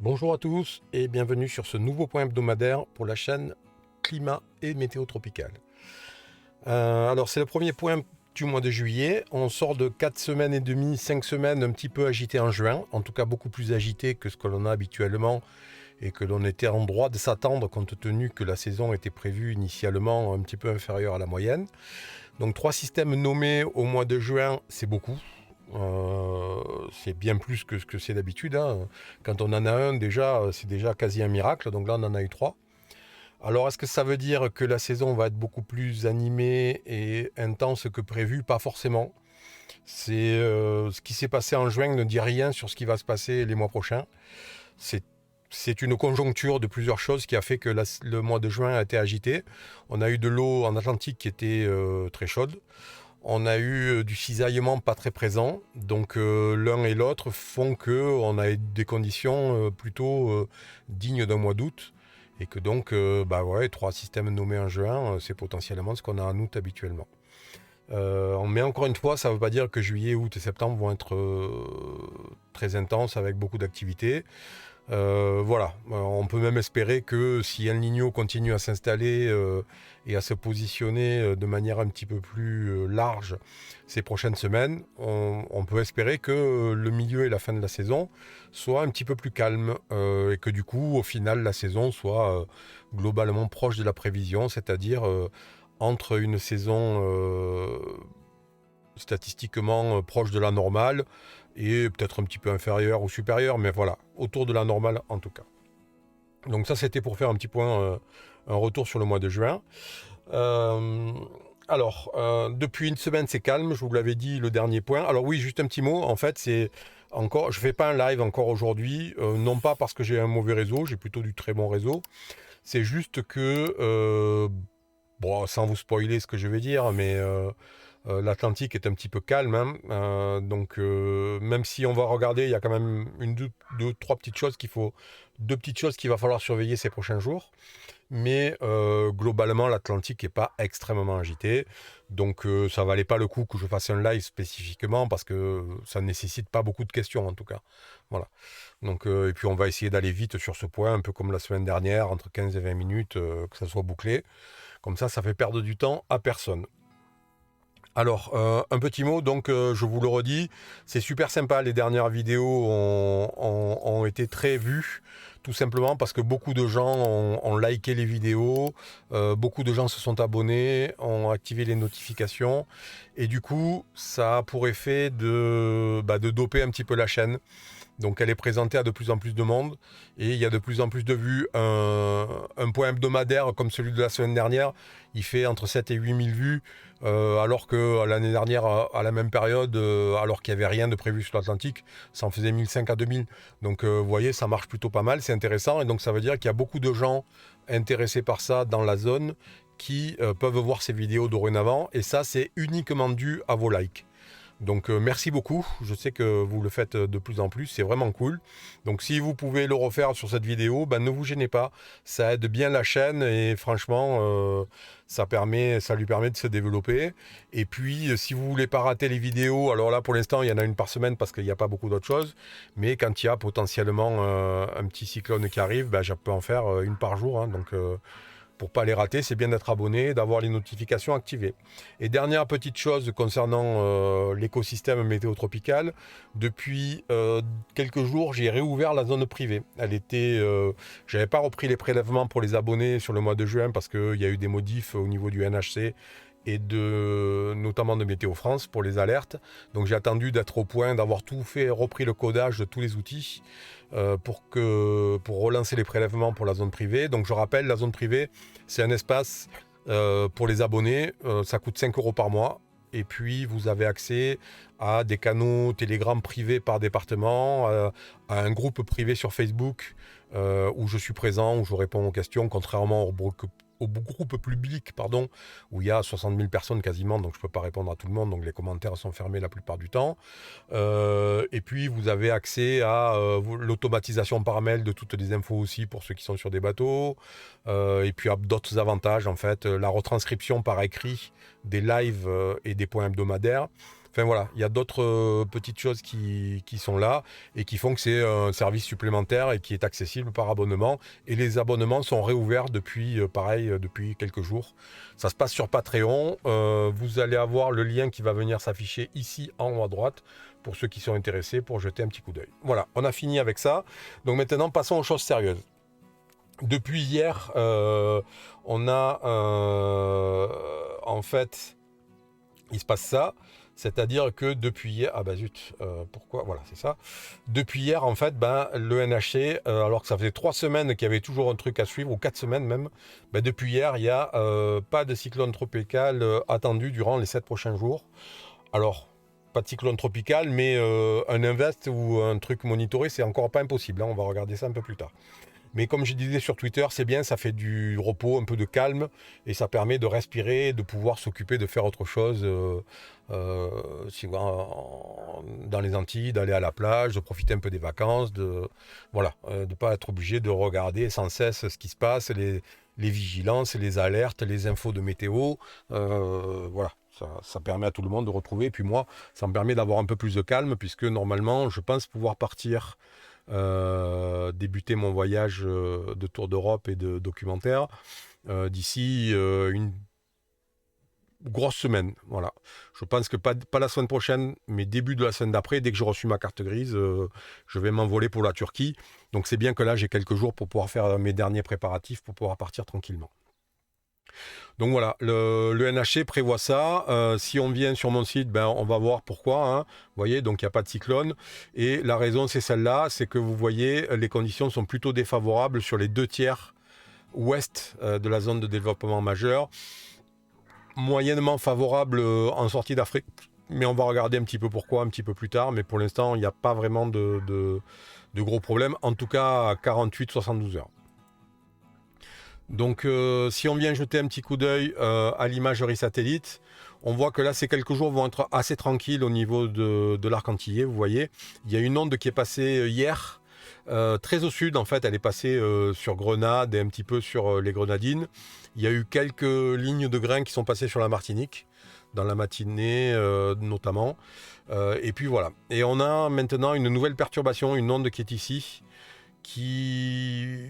Bonjour à tous et bienvenue sur ce nouveau point hebdomadaire pour la chaîne Climat et Météo Tropicale. Alors c'est le premier point du mois de juillet. On sort de 4 semaines et demie, 5 semaines un petit peu agitées en juin, en tout cas beaucoup plus agitées que ce que l'on a habituellement et que l'on était en droit de s'attendre compte tenu que la saison était prévue initialement un petit peu inférieure à la moyenne. Donc 3 systèmes nommés au mois de juin, c'est beaucoup. C'est bien plus que ce que c'est d'habitude, hein. Quand on en a un déjà, c'est déjà quasi un miracle, donc là on en a eu 3. Alors est-ce que ça veut dire que la saison va être beaucoup plus animée et intense que prévu? Pas forcément. Ce qui s'est passé en juin ne dit rien sur ce qui va se passer les mois prochains. C'est c'est une conjoncture de plusieurs choses qui a fait que le mois de juin a été agité. On a eu de l'eau en Atlantique qui était très chaude. On a eu du cisaillement pas très présent. Donc l'un et l'autre font qu'on a des conditions plutôt dignes d'un mois d'août. Et que donc, bah ouais, 3 systèmes nommés en juin, c'est potentiellement ce qu'on a en août habituellement. Mais encore une fois, ça ne veut pas dire que juillet, août et septembre vont être très intenses avec beaucoup d'activités. Voilà, on peut même espérer que si El Niño continue à s'installer et à se positionner de manière un petit peu plus large ces prochaines semaines, on peut espérer que le milieu et la fin de la saison soient un petit peu plus calmes et que du coup, au final, la saison soit globalement proche de la prévision, c'est-à-dire entre une saison statistiquement proche de la normale et peut-être un petit peu inférieure ou supérieure, mais voilà, autour de la normale en tout cas. Donc ça c'était pour faire un petit point, un retour sur le mois de juin. Euh, Depuis une semaine c'est calme, je vous l'avais dit le dernier point. Alors oui, juste un petit mot, en fait c'est encore, je fais pas un live encore aujourd'hui, non pas parce que j'ai un mauvais réseau, j'ai plutôt du très bon réseau, c'est juste que, bon, sans vous spoiler ce que je vais dire, mais l'Atlantique est un petit peu calme, hein. Donc même si on va regarder, il y a quand même trois petites choses deux petites choses qu'il va falloir surveiller ces prochains jours. Mais globalement, l'Atlantique n'est pas extrêmement agité. Donc ça valait pas le coup que je fasse un live spécifiquement parce que ça ne nécessite pas beaucoup de questions en tout cas. Voilà. Donc, et puis on va essayer d'aller vite sur ce point, un peu comme la semaine dernière, entre 15 et 20 minutes, que ça soit bouclé. Comme ça fait perdre du temps à personne. Alors, un petit mot, donc je vous le redis, c'est super sympa, les dernières vidéos ont été très vues, tout simplement parce que beaucoup de gens ont liké les vidéos, beaucoup de gens se sont abonnés, ont activé les notifications, et du coup, ça a pour effet de doper un petit peu la chaîne. Donc elle est présentée à de plus en plus de monde et il y a de plus en plus de vues. Un point hebdomadaire comme celui de la semaine dernière, il fait entre 7 et 8 000 vues, alors que l'année dernière, à la même période, alors qu'il n'y avait rien de prévu sur l'Atlantique, ça en faisait 1 500 à 2 000. Donc vous voyez, ça marche plutôt pas mal, c'est intéressant. Et donc ça veut dire qu'il y a beaucoup de gens intéressés par ça dans la zone qui peuvent voir ces vidéos dorénavant. Et ça, c'est uniquement dû à vos likes. Donc merci beaucoup, je sais que vous le faites de plus en plus, c'est vraiment cool. Donc si vous pouvez le refaire sur cette vidéo, ben, ne vous gênez pas, ça aide bien la chaîne et franchement ça lui permet de se développer. Et puis si vous voulez pas rater les vidéos, alors là pour l'instant il y en a une par semaine parce qu'il n'y a pas beaucoup d'autres choses, mais quand il y a potentiellement un petit cyclone qui arrive, ben, je peux en faire une par jour, hein. Donc pour pas les rater, c'est bien d'être abonné, d'avoir les notifications activées. Et dernière petite chose concernant l'écosystème météo-tropical, depuis quelques jours, j'ai réouvert la zone privée. J'avais pas repris les prélèvements pour les abonnés sur le mois de juin parce qu'il y a eu des modifs au niveau du NHC et notamment de Météo France pour les alertes. Donc j'ai attendu d'être au point, d'avoir tout fait, repris le codage de tous les outils pour relancer les prélèvements pour la zone privée. Donc je rappelle, la zone privée, c'est un espace pour les abonnés, ça coûte 5 euros par mois. Et puis vous avez accès à des canaux Telegram privés par département, à un groupe privé sur Facebook où je suis présent, où je réponds aux questions, contrairement au groupe public, pardon, où il y a 60 000 personnes quasiment, donc je ne peux pas répondre à tout le monde, donc les commentaires sont fermés la plupart du temps. Et puis vous avez accès à l'automatisation par mail de toutes les infos aussi pour ceux qui sont sur des bateaux, et puis à d'autres avantages en fait, la retranscription par écrit des lives et des points hebdomadaires. Enfin voilà, il y a d'autres petites choses qui sont là et qui font que c'est un service supplémentaire et qui est accessible par abonnement. Et les abonnements sont réouverts depuis, depuis quelques jours. Ça se passe sur Patreon. Vous allez avoir le lien qui va venir s'afficher ici en haut à droite pour ceux qui sont intéressés pour jeter un petit coup d'œil. Voilà, on a fini avec ça. Donc maintenant, passons aux choses sérieuses. Depuis hier, on a en fait, il se passe ça, c'est-à-dire que depuis hier, ah bah zut, pourquoi, voilà, c'est ça. Depuis hier, en fait, le NHC, alors que ça faisait 3 semaines qu'il y avait toujours un truc à suivre, ou 4 semaines même, depuis hier, il n'y a pas de cyclone tropical attendu durant les 7 prochains jours. Alors, pas de cyclone tropical, mais un invest ou un truc monitoré, c'est encore pas impossible, hein, on va regarder ça un peu plus tard. Mais comme je disais sur Twitter, c'est bien, ça fait du repos, un peu de calme, et ça permet de respirer, de pouvoir s'occuper de faire autre chose, dans les Antilles, d'aller à la plage, de profiter un peu des vacances, de ne pas être obligé de regarder sans cesse ce qui se passe, les vigilances, les alertes, les infos de météo, voilà. Ça permet à tout le monde de retrouver. Et puis moi, ça me permet d'avoir un peu plus de calme, puisque normalement, je pense pouvoir partir débuter mon voyage de tour d'Europe et de documentaire d'ici une grosse semaine. Voilà. Je pense que pas la semaine prochaine, mais début de la semaine d'après, dès que j'ai reçu ma carte grise, je vais m'envoler pour la Turquie. Donc c'est bien que là, j'ai quelques jours pour pouvoir faire mes derniers préparatifs pour pouvoir partir tranquillement. Donc voilà, le NHC prévoit ça. Si on vient sur mon site, on va voir pourquoi. Hein. Vous voyez, donc il n'y a pas de cyclone. Et la raison, c'est celle-là, c'est que vous voyez, les conditions sont plutôt défavorables sur les 2 tiers ouest de la zone de développement majeur. Moyennement favorable en sortie d'Afrique. Mais on va regarder un petit peu pourquoi un petit peu plus tard. Mais pour l'instant, il n'y a pas vraiment de gros problèmes. En tout cas, à 48-72 heures. Donc si on vient jeter un petit coup d'œil à l'imagerie satellite, on voit que là ces quelques jours vont être assez tranquilles au niveau de l'arc antillais, vous voyez. Il y a une onde qui est passée hier, très au sud en fait, elle est passée sur Grenade et un petit peu sur les Grenadines. Il y a eu quelques lignes de grains qui sont passées sur la Martinique, dans la matinée notamment. Et puis voilà. Et on a maintenant une nouvelle perturbation, une onde qui est ici, qui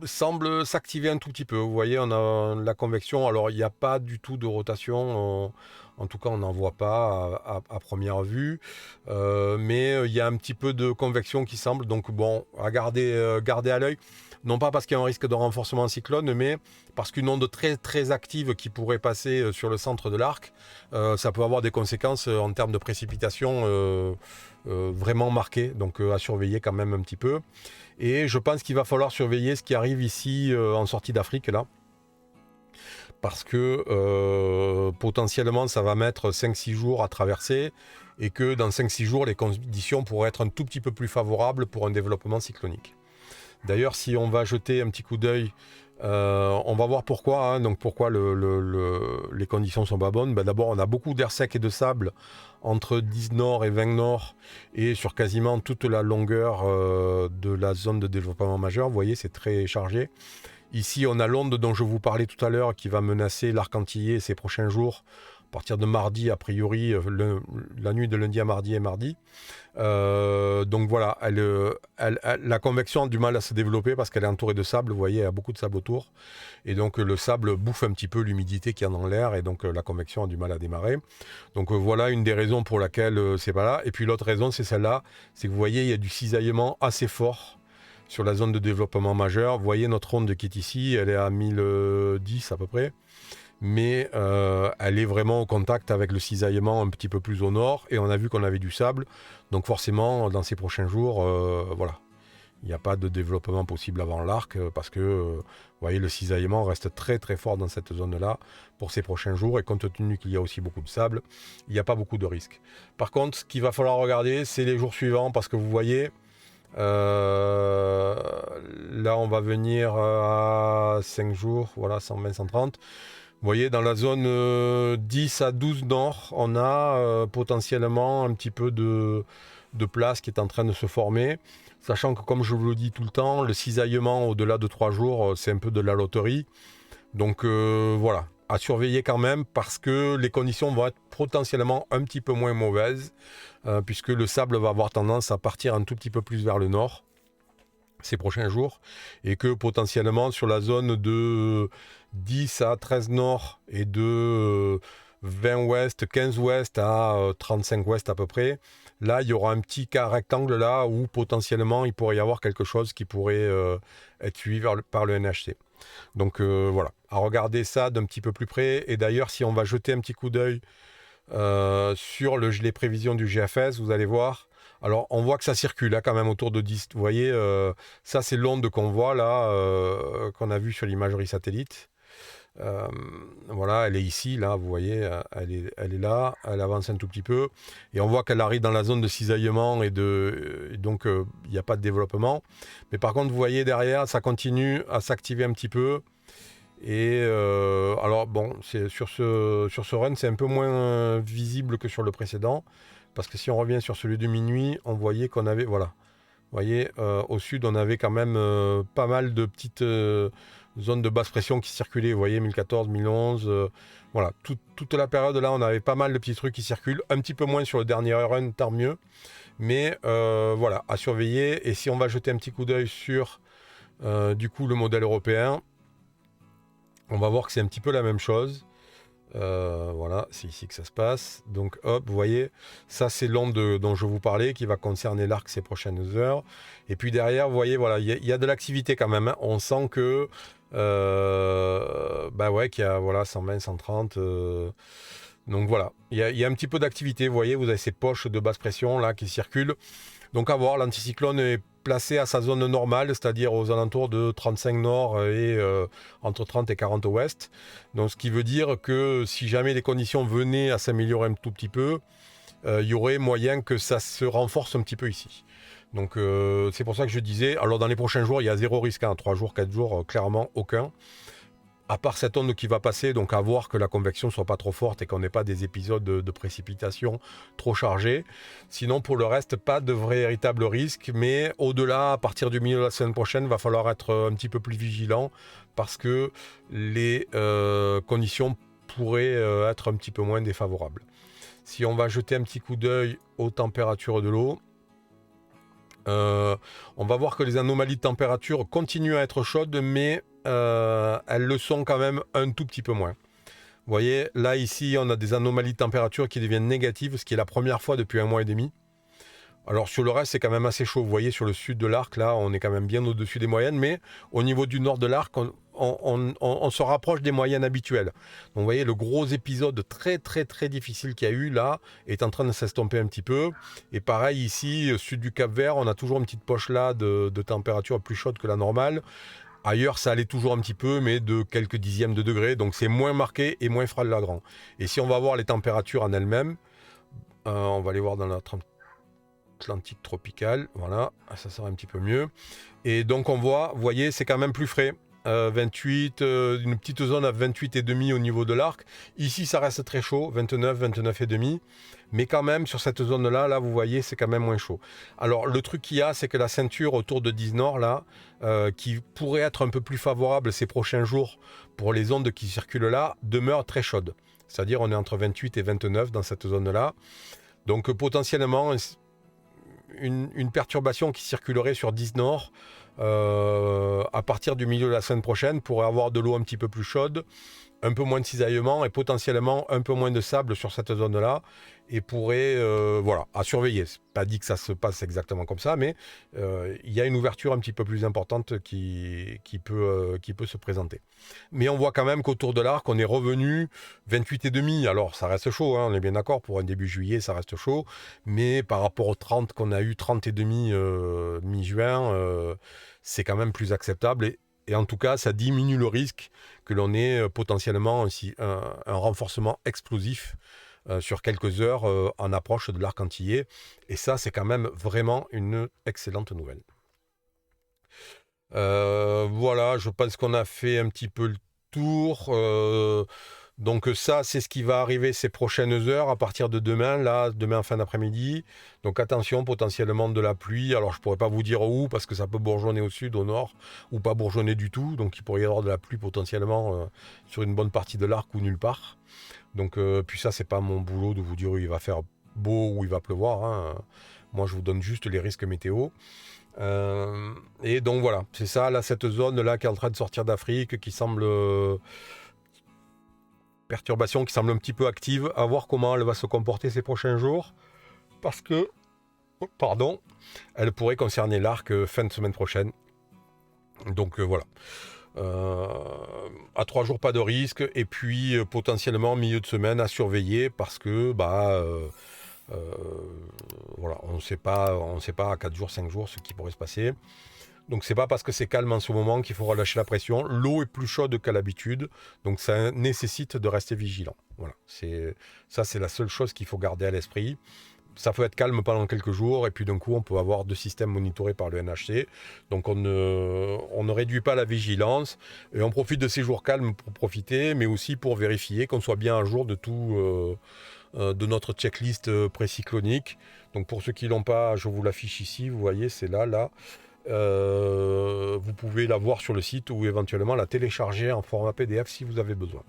semble s'activer un tout petit peu. Vous voyez, on a la convection. Alors, il n'y a pas du tout de rotation. En tout cas, on n'en voit pas à première vue. Mais il y a un petit peu de convection qui semble. Donc, bon, à garder à l'œil. Non pas parce qu'il y a un risque de renforcement en cyclone, mais parce qu'une onde très, très active qui pourrait passer sur le centre de l'arc, ça peut avoir des conséquences en termes de précipitation vraiment marquées. Donc, à surveiller quand même un petit peu. Et je pense qu'il va falloir surveiller ce qui arrive ici en sortie d'Afrique là. Parce que potentiellement ça va mettre 5-6 jours à traverser et que dans 5-6 jours les conditions pourraient être un tout petit peu plus favorables pour un développement cyclonique. D'ailleurs si on va jeter un petit coup d'œil, on va voir pourquoi, hein, donc pourquoi les conditions sont pas bonnes. D'abord on a beaucoup d'air sec et de sable entre 10 nord et 20 nord et sur quasiment toute la longueur de la zone de développement majeur. Vous voyez, c'est très chargé. Ici, on a l'onde dont je vous parlais tout à l'heure qui va menacer l'arc antillais ces prochains jours, à partir de mardi, a priori, la nuit de lundi à mardi et mardi. Donc voilà, la convection a du mal à se développer parce qu'elle est entourée de sable, vous voyez, il y a beaucoup de sable autour. Et donc le sable bouffe un petit peu l'humidité qu'il y a dans l'air et donc la convection a du mal à démarrer. Donc voilà une des raisons pour laquelle c'est pas là. Et puis l'autre raison, c'est celle-là, c'est que vous voyez, il y a du cisaillement assez fort sur la zone de développement majeur. Vous voyez notre onde qui est ici, elle est à 1010 à peu près. Mais elle est vraiment au contact avec le cisaillement un petit peu plus au nord et on a vu qu'on avait du sable, donc forcément dans ces prochains jours, voilà, il n'y a pas de développement possible avant l'arc parce que vous voyez le cisaillement reste très très fort dans cette zone là pour ces prochains jours et compte tenu qu'il y a aussi beaucoup de sable, il n'y a pas beaucoup de risques. Par contre ce qu'il va falloir regarder c'est les jours suivants parce que vous voyez là on va venir à 5 jours, voilà 120, 130. Vous voyez, dans la zone 10 à 12 nord, on a potentiellement un petit peu de place qui est en train de se former. Sachant que, comme je vous le dis tout le temps, le cisaillement au-delà de 3 jours, c'est un peu de la loterie. Donc voilà, à surveiller quand même parce que les conditions vont être potentiellement un petit peu moins mauvaises puisque le sable va avoir tendance à partir un tout petit peu plus vers le nord ces prochains jours et que potentiellement sur la zone de 10 à 13 nord et de 20 ouest, 15 ouest à 35 ouest à peu près, là il y aura un petit cas rectangle là où potentiellement il pourrait y avoir quelque chose qui pourrait être suivi par le NHC. Donc voilà, à regarder ça d'un petit peu plus près. Et d'ailleurs, si on va jeter un petit coup d'œil sur les prévisions du GFS, vous allez voir. Alors, on voit que ça circule là quand même autour de 10. Vous voyez, ça c'est l'onde qu'on voit là, qu'on a vue sur l'imagerie satellite. Voilà, elle est ici, là, vous voyez, elle est là, elle avance un tout petit peu. Et on voit qu'elle arrive dans la zone de cisaillement et donc il n'y a pas de développement. Mais par contre, vous voyez derrière, ça continue à s'activer un petit peu. Et alors bon, sur ce run, c'est un peu moins visible que sur le précédent. Parce que si on revient sur celui de minuit, on voyait qu'on avait, voilà. Vous voyez, au sud, on avait quand même pas mal de petites zones de basse pression qui circulaient. Vous voyez, 1014, 1011. Voilà, toute la période là, on avait pas mal de petits trucs qui circulent. Un petit peu moins sur le dernier run, tant mieux. Mais voilà, à surveiller. Et si on va jeter un petit coup d'œil sur du coup le modèle européen, on va voir que c'est un petit peu la même chose. Voilà, c'est ici que ça se passe. Donc hop, vous voyez, ça c'est l'onde dont je vous parlais qui va concerner l'arc ces prochaines heures. Et puis derrière, vous voyez, voilà, il y a de l'activité quand même. Hein. On sent que, bah ouais, qu'il y a voilà 120, 130. Donc voilà, il y a un petit peu d'activité. Vous voyez, vous avez ces poches de basse pression là qui circulent. Donc à voir, l'anticyclone est placé à sa zone normale, c'est-à-dire aux alentours de 35 nord et entre 30 et 40 ouest. Donc ce qui veut dire que si jamais les conditions venaient à s'améliorer un tout petit peu, il y aurait moyen que ça se renforce un petit peu ici. Donc c'est pour ça que je disais, alors dans les prochains jours, il y a zéro risque, 3 jours, 4 jours, clairement aucun. À part cette onde qui va passer, donc à voir que la convection ne soit pas trop forte et qu'on n'ait pas des épisodes de précipitation trop chargés. Sinon, pour le reste, pas de véritable risque. Mais au-delà, à partir du milieu de la semaine prochaine, va falloir être un petit peu plus vigilant parce que les conditions pourraient être un petit peu moins défavorables. Si on va jeter un petit coup d'œil aux températures de l'eau, on va voir que les anomalies de température continuent à être chaudes, mais elles le sont quand même un tout petit peu moins. Vous voyez, là ici, on a des anomalies de température qui deviennent négatives, ce qui est la première fois depuis 1 mois et demi. Alors sur le reste, c'est quand même assez chaud. Vous voyez, sur le sud de l'arc, là, on est quand même bien au-dessus des moyennes, mais au niveau du nord de l'arc, on se rapproche des moyennes habituelles. Donc vous voyez, le gros épisode très très très difficile qu'il y a eu là est en train de s'estomper un petit peu. Et pareil ici, sud du Cap-Vert, on a toujours une petite poche là de température plus chaude que la normale. Ailleurs, ça allait toujours un petit peu, mais de quelques dixièmes de degrés. Donc c'est moins marqué et moins flagrant. Et si on va voir les températures en elles-mêmes, on va aller voir dans la Atlantique tropicale, voilà, ça sera un petit peu mieux. Et donc on voit, vous voyez, c'est quand même plus frais. 28, une petite zone à 28,5 au niveau de l'arc. Ici, ça reste très chaud, 29, 29,5. Mais quand même, sur cette zone-là, là, vous voyez, c'est quand même moins chaud. Alors, le truc qu'il y a, c'est que la ceinture autour de 10 Nord, là, qui pourrait être un peu plus favorable ces prochains jours pour les ondes qui circulent là, demeure très chaude. C'est-à-dire, on est entre 28 et 29 dans cette zone-là. Donc, potentiellement, une perturbation qui circulerait sur 10 Nord à partir du milieu de la semaine prochaine pourrait avoir de l'eau un petit peu plus chaude, un peu moins de cisaillement et potentiellement un peu moins de sable sur cette zone-là et pourrait, voilà, à surveiller. C'est pas dit que ça se passe exactement comme ça, mais il y a une ouverture un petit peu plus importante qui peut se présenter. Mais on voit quand même qu'autour de l'arc, on est revenu 28,5. Alors ça reste chaud, hein, on est bien d'accord, pour un début juillet, ça reste chaud, mais par rapport aux 30 qu'on a eu, 30,5 mi-juin, c'est quand même plus acceptable et en tout cas, ça diminue le risque que l'on ait potentiellement aussi un renforcement explosif sur quelques heures en approche de l'arc antillais. Et ça, c'est quand même vraiment une excellente nouvelle. Voilà, je pense qu'on a fait un petit peu le tour. Donc ça, c'est ce qui va arriver ces prochaines heures à partir de demain, là, demain en fin d'après-midi. Donc attention, potentiellement de la pluie. Alors je pourrais pas vous dire où, parce que ça peut bourgeonner au sud, au nord, ou pas bourgeonner du tout. Donc il pourrait y avoir de la pluie potentiellement sur une bonne partie de l'arc ou nulle part. Donc puis ça, c'est pas mon boulot de vous dire où il va faire beau ou il va pleuvoir, hein. Moi, je vous donne juste les risques météo. Et donc voilà, c'est ça, là, cette zone-là qui est en train de sortir d'Afrique, qui semble... perturbation qui semble un petit peu active, à voir comment elle va se comporter ces prochains jours, parce que, pardon, elle pourrait concerner l'arc fin de semaine prochaine. Donc voilà. À 3 jours, pas de risque, et puis potentiellement milieu de semaine à surveiller, parce que voilà, on ne sait pas à 4 jours, 5 jours ce qui pourrait se passer. Donc c'est pas parce que c'est calme en ce moment qu'il faut relâcher la pression. L'eau est plus chaude qu'à l'habitude, donc ça nécessite de rester vigilant. Voilà, c'est la seule chose qu'il faut garder à l'esprit. Ça peut être calme pendant quelques jours, et puis d'un coup on peut avoir 2 systèmes monitorés par le NHC. Donc on ne réduit pas la vigilance, et on profite de ces jours calmes pour profiter, mais aussi pour vérifier qu'on soit bien à jour de tout, de notre checklist précyclonique. Donc pour ceux qui l'ont pas, je vous l'affiche ici, vous voyez, c'est là. Vous pouvez la voir sur le site ou éventuellement la télécharger en format PDF si vous avez besoin.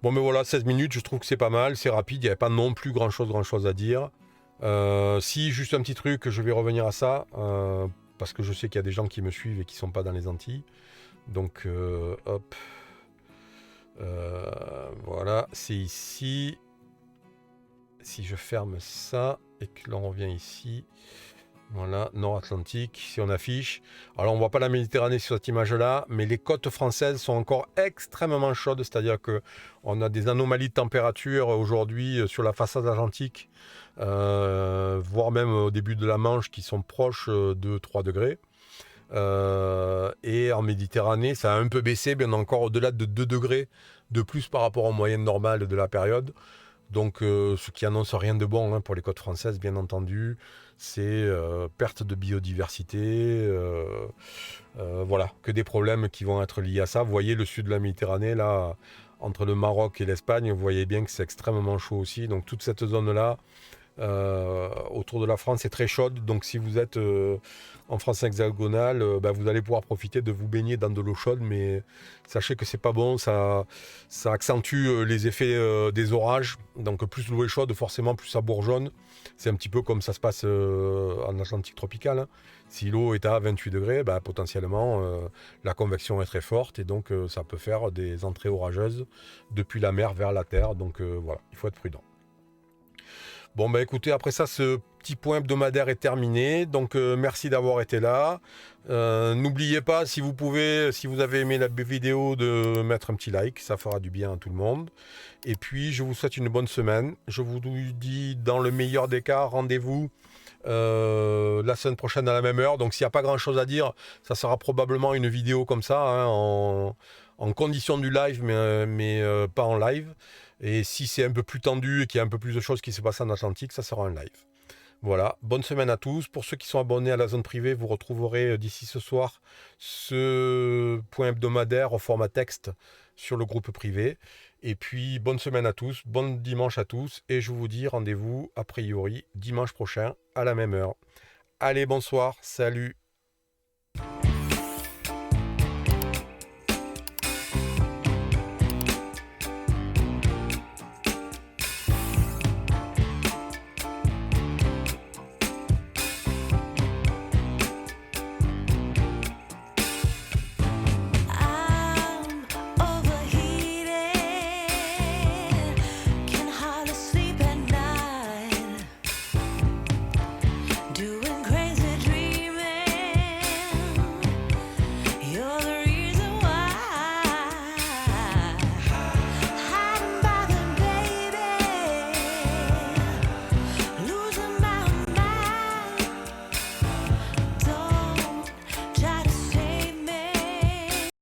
Bon, mais voilà, 16 minutes, je trouve que c'est pas mal, c'est rapide, il n'y avait pas non plus grand chose à dire. Si, juste un petit truc, je vais revenir à ça, parce que je sais qu'il y a des gens qui me suivent et qui ne sont pas dans les Antilles. Donc, hop. Voilà, c'est ici. Si je ferme ça et que l'on revient ici... Voilà, Nord-Atlantique, si on affiche. Alors on ne voit pas la Méditerranée sur cette image-là, mais les côtes françaises sont encore extrêmement chaudes, c'est-à-dire qu'on a des anomalies de température aujourd'hui sur la façade atlantique, voire même au début de la Manche qui sont proches de 3 degrés. Et en Méditerranée, ça a un peu baissé, mais on est encore au-delà de 2 degrés de plus par rapport aux moyennes normales de la période. Donc, ce qui annonce rien de bon pour les côtes françaises, bien entendu, c'est perte de biodiversité, voilà, que des problèmes qui vont être liés à ça. Vous voyez le sud de la Méditerranée, là, entre le Maroc et l'Espagne, vous voyez bien que c'est extrêmement chaud aussi. Donc, toute cette zone-là, autour de la France est très chaude, donc si vous êtes en France hexagonale, vous allez pouvoir profiter de vous baigner dans de l'eau chaude, mais sachez que c'est pas bon, ça accentue les effets des orages. Donc plus l'eau est chaude, forcément plus ça bourgeonne. C'est un petit peu comme ça se passe en Atlantique tropicale, hein. Si l'eau est à 28 degrés, potentiellement la convection est très forte, et donc ça peut faire des entrées orageuses depuis la mer vers la terre. Donc voilà, il faut être prudent. Bon, écoutez, après ça, ce petit point hebdomadaire est terminé. Donc, merci d'avoir été là. N'oubliez pas, si vous pouvez, si vous avez aimé la vidéo, de mettre un petit like. Ça fera du bien à tout le monde. Et puis, je vous souhaite une bonne semaine. Je vous dis, dans le meilleur des cas, rendez-vous la semaine prochaine à la même heure. Donc, s'il n'y a pas grand-chose à dire, ça sera probablement une vidéo comme ça, hein, en condition du live, mais pas en live. Et si c'est un peu plus tendu et qu'il y a un peu plus de choses qui se passent en Atlantique, ça sera un live. Voilà, bonne semaine à tous. Pour ceux qui sont abonnés à la zone privée, vous retrouverez d'ici ce soir ce point hebdomadaire au format texte sur le groupe privé. Et puis, bonne semaine à tous, bon dimanche à tous. Et je vous dis rendez-vous, a priori, dimanche prochain à la même heure. Allez, bonsoir, salut.